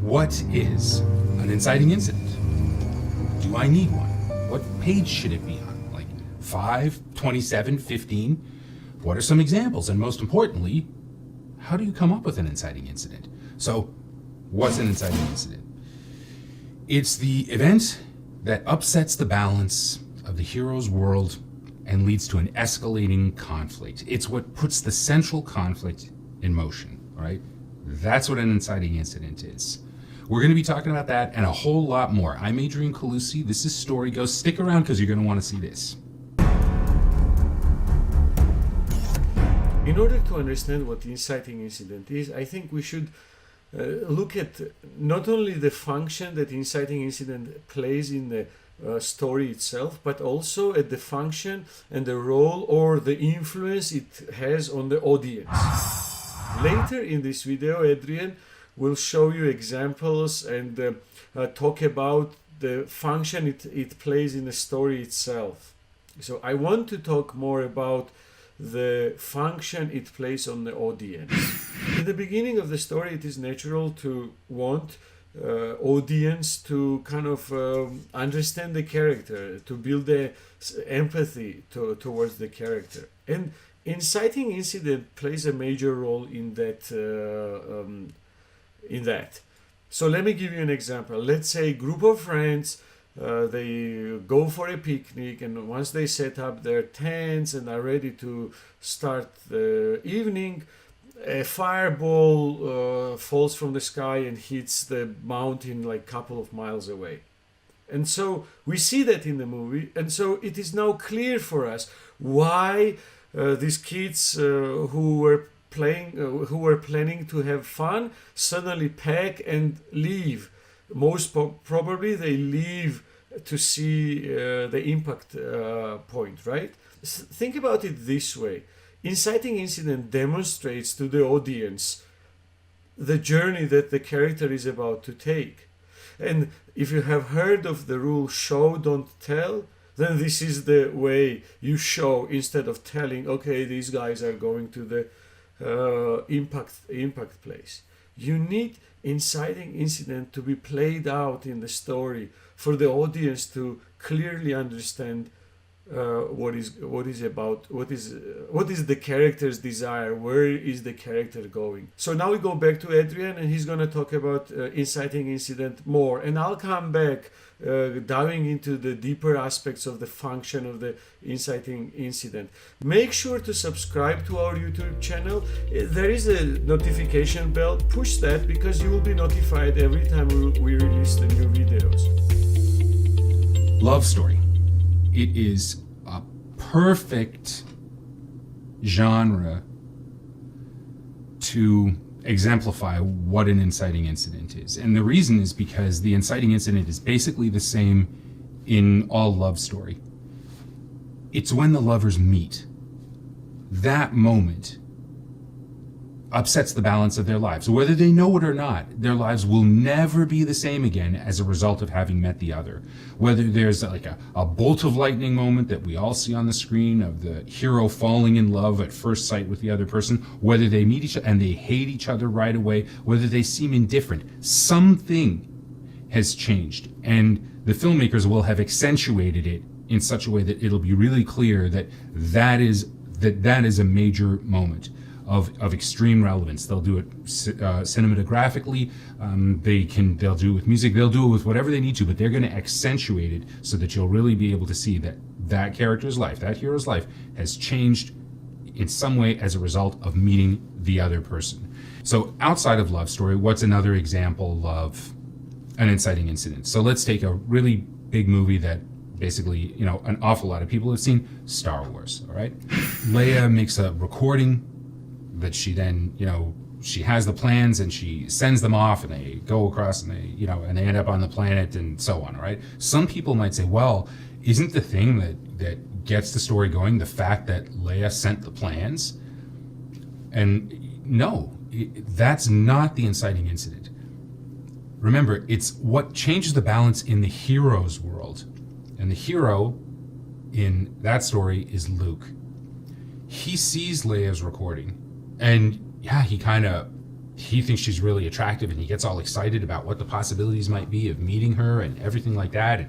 What is an inciting incident? Do I need one? What page should it be on? Like 5, 27, 15? What are some examples? And most importantly, how do you come up with an inciting incident? So, what's an inciting incident? It's the event that upsets the balance of the hero's world and leads to an escalating conflict. It's what puts the central conflict in motion, right? That's what an inciting incident is. We're going to be talking about that and a whole lot more. I'm Adrian Calusi. This is Story Go. Stick around because you're going to want to see this. In order to understand what the inciting incident is, I think we should look at not only the function that the inciting incident plays in the story itself, but also at the function and the role or the influence it has on the audience. Later in this video, Adrian will show you examples and talk about the function it plays in the story itself. So I want to talk more about the function it plays on the audience. In the beginning of the story, it is natural to want audience to kind of understand the character, to build the empathy towards the character. And inciting incident plays a major role in that. So let me give you an example. Let's say a group of friends, they go for a picnic, and once they set up their tents and are ready to start the evening, a fireball falls from the sky and hits the mountain like a couple of miles away. And so we see that in the movie, and so it is now clear for us why these kids who were planning to have fun suddenly pack and leave. Most probably they leave to see the impact point, right? Think about it this way. Inciting incident demonstrates to the audience the journey that the character is about to take. And if you have heard of the rule show, don't tell, then this is the way you show instead of telling, okay, these guys are going to the impact place. You need inciting incident to be played out in the story for the audience to clearly understand what is the character's desire, where is the character going. So now we go back to Adrian, and he's going to talk about inciting incident more, and I'll come back diving into the deeper aspects of the function of the inciting incident. Make sure to subscribe to our YouTube channel. There is a notification bell. Push that because you will be notified every time we release the new videos. Love story. It is a perfect genre to exemplify what an inciting incident is. And the reason is because the inciting incident is basically the same in all love story. It's when the lovers meet. That moment upsets the balance of their lives. Whether they know it or not, their lives will never be the same again as a result of having met the other. Whether there's like a bolt of lightning moment that we all see on the screen of the hero falling in love at first sight with the other person, whether they meet each other and they hate each other right away, whether they seem indifferent, something has changed. And the filmmakers will have accentuated it in such a way that it'll be really clear that that is a major moment of extreme relevance. They'll do it cinematographically. They'll do it with music. They'll do it with whatever they need to, but they're going to accentuate it so that you'll really be able to see that character's life, that hero's life, has changed in some way as a result of meeting the other person. So outside of love story, what's another example of an inciting incident? So let's take a really big movie that basically, an awful lot of people have seen, Star Wars, all right? Leia makes a recording that she then, she has the plans and she sends them off, and they go across and they, and they end up on the planet and so on, right? Some people might say, well, isn't the thing that gets the story going the fact that Leia sent the plans? And no, that's not the inciting incident. Remember, it's what changes the balance in the hero's world. And the hero in that story is Luke. He sees Leia's recording, and yeah, he kind of he thinks she's really attractive, and he gets all excited about what the possibilities might be of meeting her and everything like that.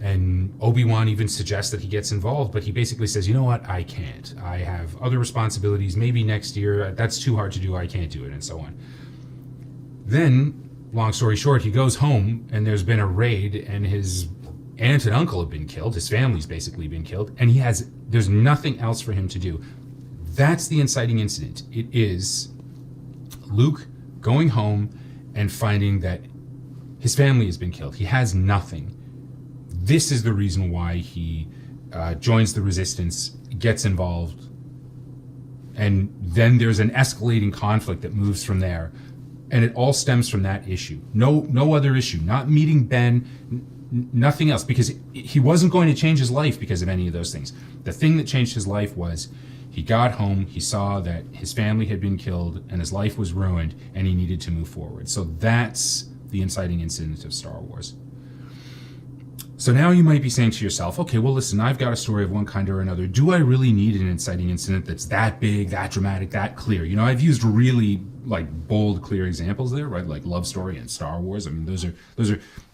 And Obi-Wan even suggests that he gets involved, but he basically says, you know what, I can't. I have other responsibilities. Maybe next year. That's too hard to do. I can't do it, and so on. Then, long story short, he goes home, and there's been a raid, and his aunt and uncle have been killed. His family's basically been killed, and there's nothing else for him to do. That's the inciting incident. It is Luke going home and finding that his family has been killed. He has nothing. This is the reason why he joins the resistance, gets involved, and then there's an escalating conflict that moves from there, and it all stems from that issue. No other issue. Not meeting Ben, nothing else, because he wasn't going to change his life because of any of those things. The thing that changed his life was he got home, he saw that his family had been killed, and his life was ruined, and he needed to move forward. So that's the inciting incident of Star Wars. So now you might be saying to yourself, okay, well, listen, I've got a story of one kind or another. Do I really need an inciting incident that's that big, that dramatic, that clear? You know, I've used really like bold, clear examples there, right? Like Love Story and Star Wars. I mean, those are.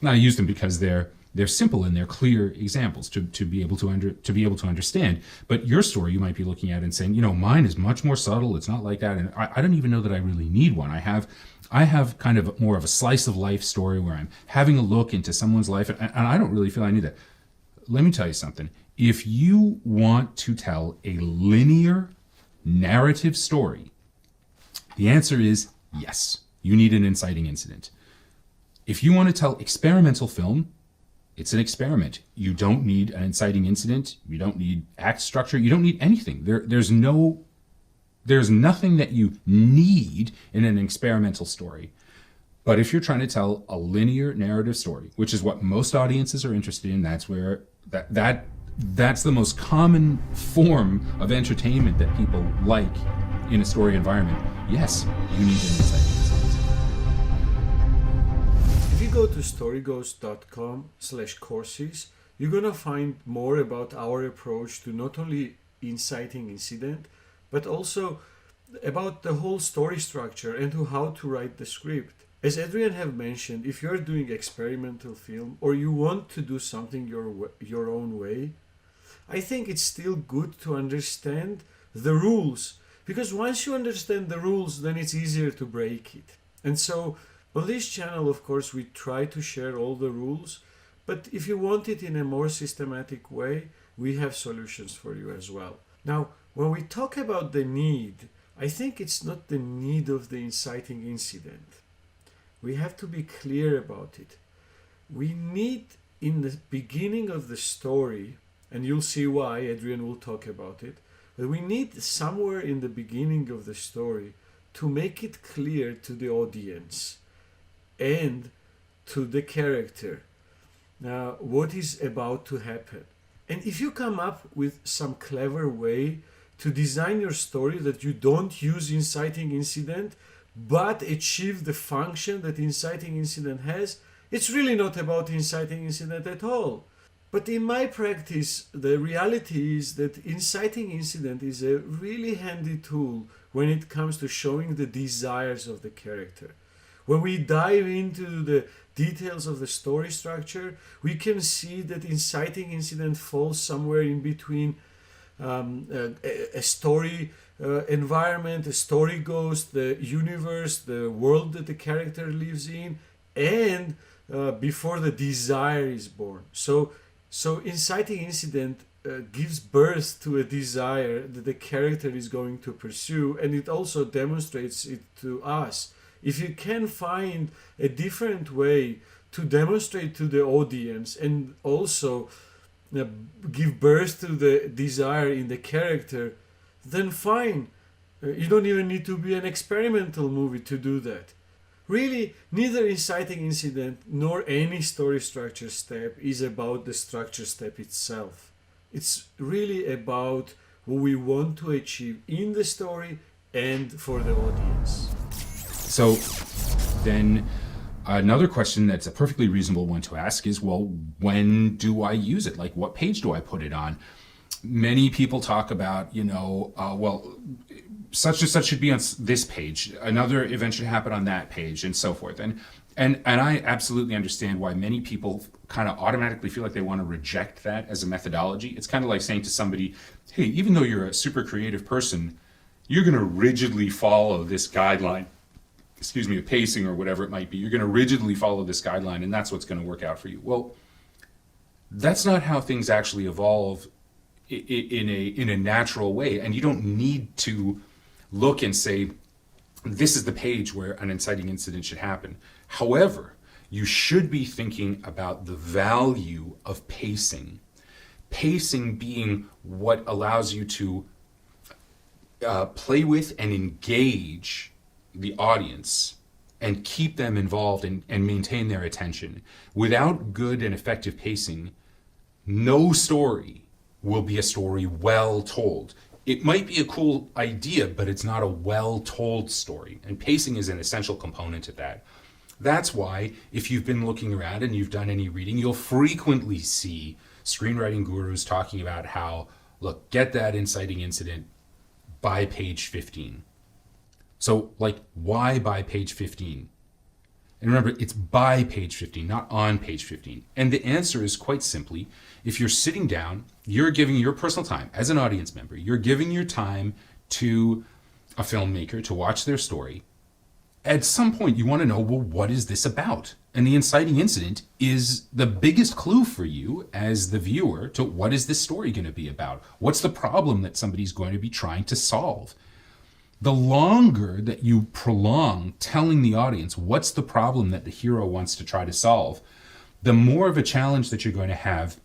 I use them because they're simple and they're clear examples to be able to understand. But your story, you might be looking at and saying, you know, mine is much more subtle. It's not like that, and I don't even know that I really need one. I have kind of more of a slice of life story where I'm having a look into someone's life, and I don't really feel I need that. Let me tell you something. If you want to tell a linear narrative story, the answer is yes. You need an inciting incident. If you want to tell experimental film, it's an experiment. You don't need an inciting incident. You don't need act structure. You don't need anything. There's nothing that you need in an experimental story. But if you're trying to tell a linear narrative story, which is what most audiences are interested in, that's where that's the most common form of entertainment that people like in a story environment. Yes, you need an inciting incident. If you go to storyghost.com/courses, you're going to find more about our approach to not only inciting incident, but also about the whole story structure and to how to write the script. As Adrian have mentioned, if you're doing experimental film or you want to do something your own way, I think it's still good to understand the rules, because once you understand the rules, then it's easier to break it. And so on this channel, of course, we try to share all the rules, but if you want it in a more systematic way, we have solutions for you as well. Now, when we talk about the need, I think it's not the need of the inciting incident. We have to be clear about it. We need in the beginning of the story, and you'll see why, Adrian will talk about it, but we need somewhere in the beginning of the story to make it clear to the audience and to the character what is about to happen. And if you come up with some clever way to design your story that you don't use inciting incident but achieve the function that inciting incident has, it's really not about inciting incident at all. But in my practice, the reality is that inciting incident is a really handy tool when it comes to showing the desires of the character. When we dive into the details of the story structure, we can see that inciting incident falls somewhere in between a story environment, a story ghost, the universe, the world that the character lives in, and before the desire is born. So inciting incident gives birth to a desire that the character is going to pursue, and it also demonstrates it to us. If you can find a different way to demonstrate to the audience and also give birth to the desire in the character, then fine. You don't even need to be an experimental movie to do that. Really, neither inciting incident nor any story structure step is about the structure step itself. It's really about what we want to achieve in the story and for the audience. So then another question that's a perfectly reasonable one to ask is, well, when do I use it? Like, what page do I put it on? many people talk about, well, such and such should be on this page, another event should happen on that page, and so forth. And I absolutely understand why many people kind of automatically feel like they want to reject that as a methodology. It's kind of like saying to somebody, hey, even though you're a super creative person, you're going to rigidly follow this guideline, a pacing or whatever it might be. You're going to rigidly follow this guideline, and that's what's going to work out for you. Well, that's not how things actually evolve in a natural way, and you don't need to look and say, this is the page where an inciting incident should happen. However, you should be thinking about the value of pacing. Pacing being what allows you to play with and engage the audience and keep them involved and maintain their attention. Without good and effective pacing, no story will be a story well told. It might be a cool idea, but it's not a well-told story. And pacing is an essential component of that. That's why, if you've been looking around and you've done any reading, you'll frequently see screenwriting gurus talking about how, look, get that inciting incident by page 15. So, why by page 15? And remember, it's by page 15, not on page 15. And the answer is quite simply, if you're sitting down, you're giving your personal time as an audience member, you're giving your time to a filmmaker to watch their story. At some point, you want to know, well, what is this about? And the inciting incident is the biggest clue for you as the viewer to what is this story going to be about? What's the problem that somebody's going to be trying to solve? The longer that you prolong telling the audience what's the problem that the hero wants to try to solve, the more of a challenge that you're going to have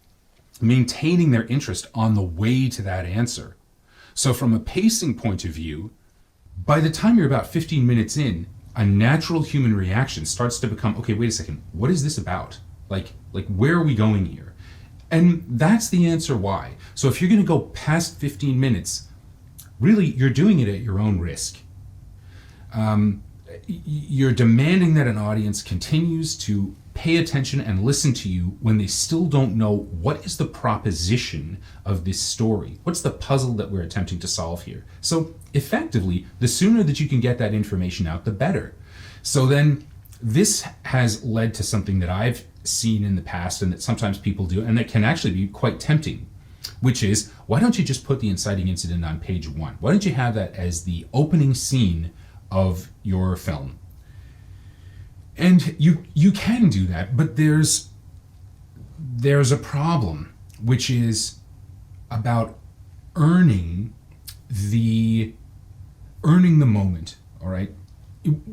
maintaining their interest on the way to that answer. So from a pacing point of view, by the time you're about 15 minutes in, a natural human reaction starts to become, okay, wait a second, what is this about? Like where are we going here? And that's the answer why. So if you're going to go past 15 minutes, really, you're doing it at your own risk. You're demanding that an audience continues to pay attention and listen to you when they still don't know what is the proposition of this story. What's the puzzle that we're attempting to solve here? So effectively, the sooner that you can get that information out, the better. So then this has led to something that I've seen in the past and that sometimes people do, and that can actually be quite tempting, which is, why don't you just put the inciting incident on page 1? Why don't you have that as the opening scene of your film? And you can do that, but there's a problem, which is about earning the moment, all right?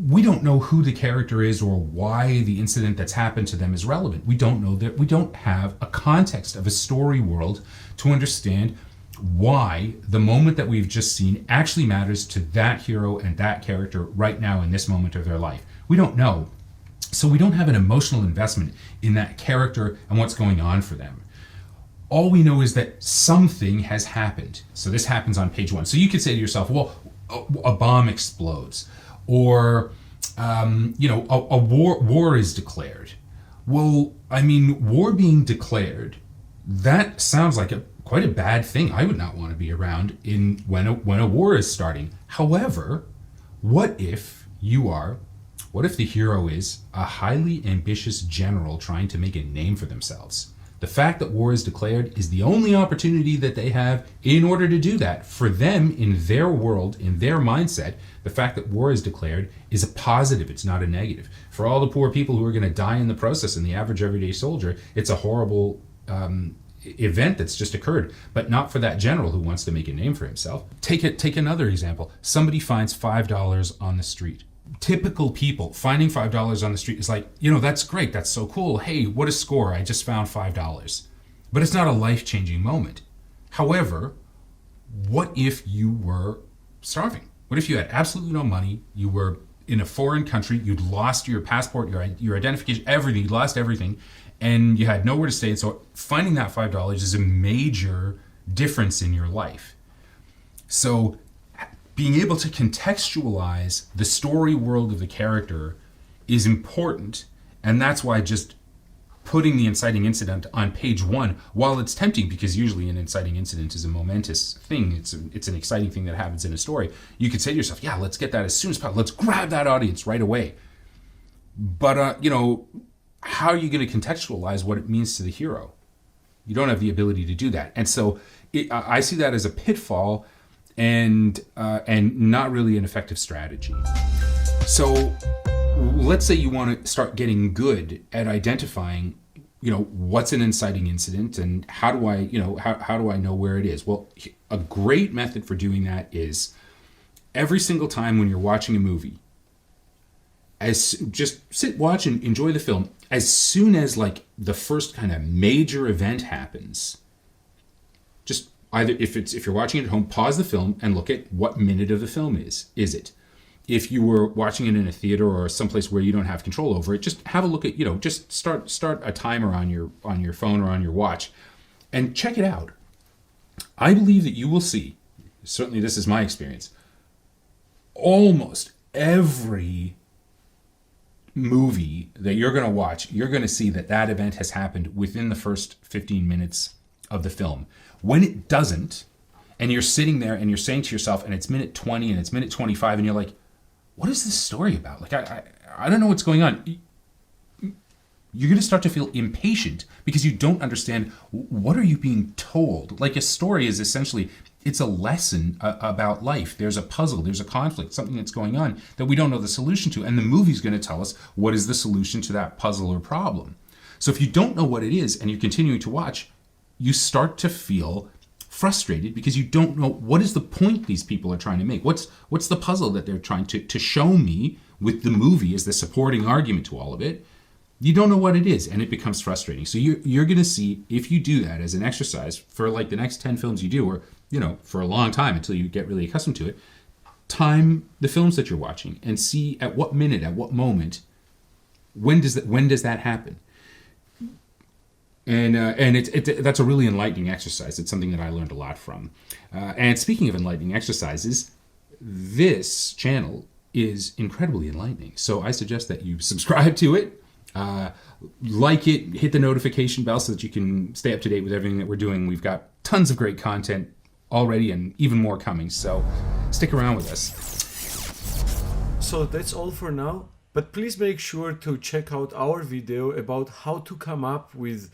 We don't know who the character is or why the incident that's happened to them is relevant. We don't know that. We don't have a context of a story world to understand why the moment that we've just seen actually matters to that hero and that character right now in this moment of their life. We don't know. So we don't have an emotional investment in that character and what's going on for them. All we know is that something has happened. So this happens on page 1. So you could say to yourself, well, a bomb explodes, or a war is declared. Well, I mean, war being declared, that sounds like quite a bad thing. I would not want to be around when a war is starting. However, what if the hero is a highly ambitious general trying to make a name for themselves? The fact that war is declared is the only opportunity that they have in order to do that. For them, in their world, in their mindset, the fact that war is declared is a positive, it's not a negative. For all the poor people who are going to die in the process and the average everyday soldier, it's a horrible event that's just occurred, but not for that general who wants to make a name for himself. Take another example. Somebody finds $5 on the street. Typical people finding $5 on the street is like, that's great, that's so cool, hey, what a score, I just found $5. But it's not a life-changing moment. However, what if you were starving? What if you had absolutely no money, you were in a foreign country, you'd lost your passport, your identification, everything, you'd lost everything, and you had nowhere to stay, so finding that $5 is a major difference in your life. So being able to contextualize the story world of the character is important, and that's why just putting the inciting incident on page one, while it's tempting, because usually an inciting incident is a momentous thing, it's an exciting thing that happens in a story, you could say to yourself, yeah, let's get that as soon as possible, let's grab that audience right away. But how are you going to contextualize what it means to the hero? You don't have the ability to do that. And so I see that as a pitfall and not really an effective strategy. So let's say you want to start getting good at identifying, what's an inciting incident and how do I know where it is? Well, a great method for doing that is every single time when you're watching a movie, just sit, watch, and enjoy the film. As soon as like the first kind of major event happens, just either if you're watching it at home, pause the film and look at what minute of the film is it. If you were watching it in a theater or someplace where you don't have control over it, just have a look at, just start a timer on your phone or on your watch and check it out. I believe that you will see, certainly this is my experience, almost every movie that you're going to watch, you're going to see that event has happened within the first 15 minutes of the film. When it doesn't, and you're sitting there and you're saying to yourself, and it's minute 20 and it's minute 25, and you're like, what is this story about? Like, I don't know what's going on. You're going to start to feel impatient because you don't understand, what are you being told? Like, a story is essentially, it's a lesson about life. There's a puzzle, there's a conflict, something that's going on that we don't know the solution to. And the movie's going to tell us what is the solution to that puzzle or problem. So if you don't know what it is and you're continuing to watch, you start to feel frustrated because you don't know what is the point these people are trying to make. What's the puzzle that they're trying to show me with the movie as the supporting argument to all of it. You don't know what it is, and it becomes frustrating. So you're going to see, if you do that as an exercise for like the next 10 films you do, or for a long time until you get really accustomed to it, time the films that you're watching and see at what minute, at what moment, when does that happen. And that's a really enlightening exercise. It's something that I learned a lot from. And speaking of enlightening exercises, this channel is incredibly enlightening. So I suggest that you subscribe to it, like it, hit the notification bell so that you can stay up to date with everything that we're doing. We've got tons of great content already and even more coming. So stick around with us. So that's all for now. But please make sure to check out our video about how to come up with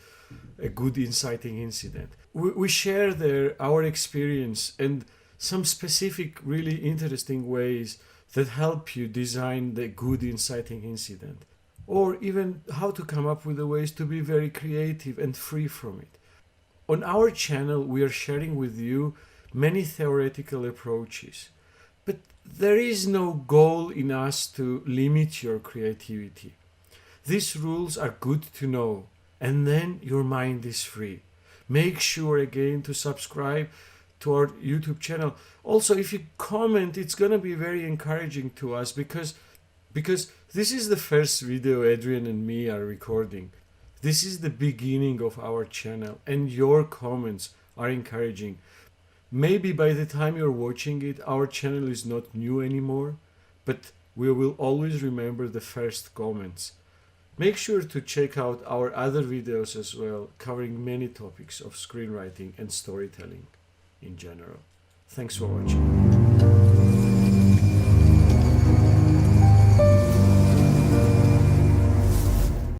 a good inciting incident. We share there our experience and some specific, really interesting ways that help you design the good inciting incident. Or even how to come up with the ways to be very creative and free from it. On our channel, we are sharing with you many theoretical approaches. But there is no goal in us to limit your creativity. These rules are good to know, and then your mind is free. Make sure again to subscribe to our YouTube channel. Also, if you comment, it's gonna be very encouraging to us because this is the first video Adrian and me are recording. This is the beginning of our channel, and your comments are encouraging. Maybe by the time you're watching it, our channel is not new anymore, but we will always remember the first comments. Make sure to check out our other videos as well, covering many topics of screenwriting and storytelling in general. Thanks for watching.